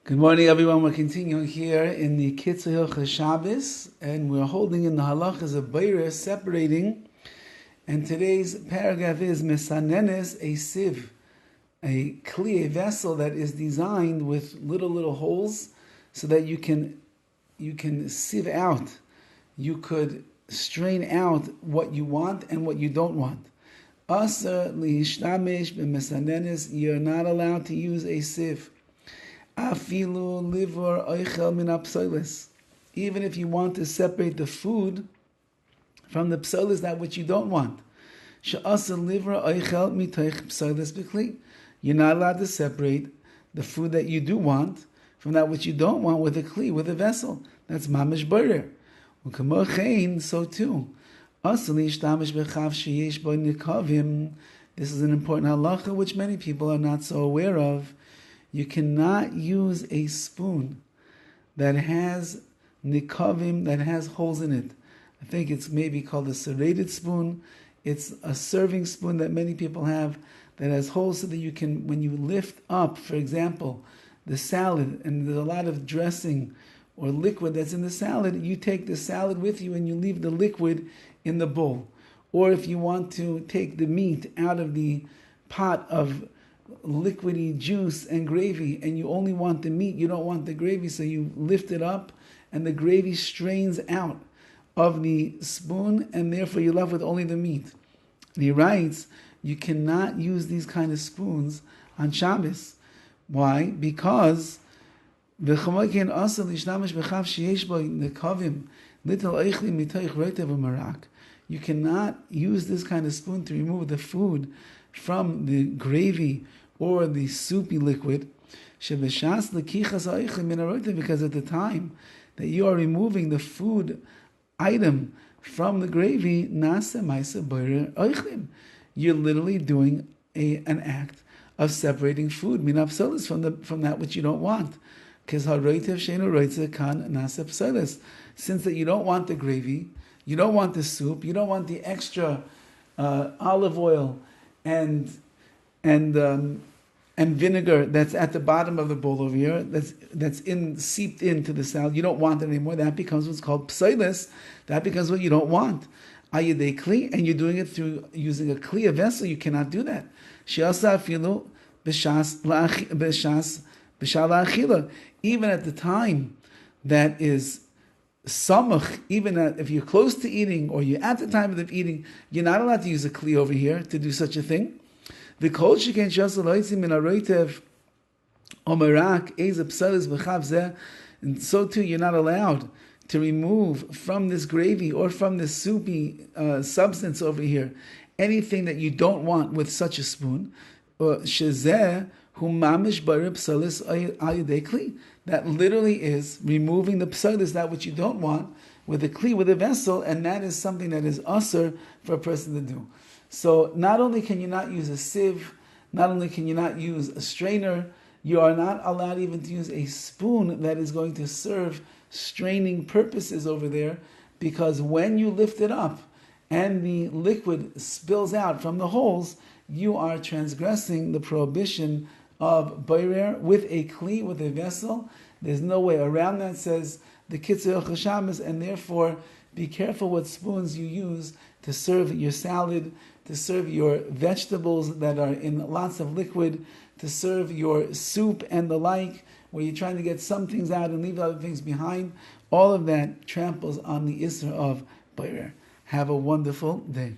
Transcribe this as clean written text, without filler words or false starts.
Good morning, everyone. We're continuing here in the KITZUR HILCHOS SHABBOS, and we're holding in the halachas of Beirah, separating. And today's paragraph is Mesanenes, a sieve, a clear vessel that is designed with little holes, so that you can sieve out, you could strain out what you want and what you don't want. Asa liishtamesh b'mesanenes, you're not allowed to use a sieve. Afilu livor oichel min hapsolos. Even if you want to separate the food from the psolos, that which you don't want. She'asa livor oichel mitoich psolos b'kli. You're not allowed to separate the food that you do want from that which you don't want with a kli, with a vessel. That's mamish borer. U'kamochein, so too. Asa liishtamish b'chav sheyesh bo nikavim. This is an important halacha which many people are not so aware of. You cannot use a spoon that has nikavim, that has holes in it. I think it's maybe called a serrated spoon. It's a serving spoon that many people have that has holes so that you can, when you lift up, for example, the salad, and there's a lot of dressing or liquid that's in the salad, you take the salad with you and you leave the liquid in the bowl. Or if you want to take the meat out of the pot of liquidy juice and gravy, and you only want the meat, you don't want the gravy, so you lift it up and the gravy strains out of the spoon, and therefore you're left with only the meat. And he writes, you cannot use these kind of spoons on Shabbos. Why? Because you cannot use this kind of spoon to remove the food from the gravy or the soupy liquid, because at the time that you are removing the food item from the gravy, you're literally doing an act of separating food from that which you don't want. Since that you don't want the gravy, you don't want the soup, you don't want the extra olive oil and vinegar that's at the bottom of the bowl over here, that's seeped into the salad. You don't want it anymore. That becomes what's called psolos. That becomes what you don't want. Ayidei kli, and you're doing it through using a kli, a vessel. You cannot do that. She'asa afilu b'shas la'achila. Even at the time that is samach, even if you're close to eating or you're at the time of the eating, you're not allowed to use a kli over here to do such a thing. And so too, you're not allowed to remove from this gravy or from this soupy substance over here anything that you don't want with such a spoon. That literally is removing the psolos, that which you don't want, with a kli, with a vessel, and that is something that is usher for a person to do. So not only can you not use a sieve, not only can you not use a strainer, you are not allowed even to use a spoon that is going to serve straining purposes over there, because when you lift it up and the liquid spills out from the holes, you are transgressing the prohibition of borer with a kli, with a vessel. There's no way around that, says the KITZUR HILCHOS SHABBOS, and therefore be careful what spoons you use to serve your salad, to serve your vegetables that are in lots of liquid, to serve your soup and the like, where you're trying to get some things out and leave other things behind. All of that tramples on the Isra of borer. Have a wonderful day.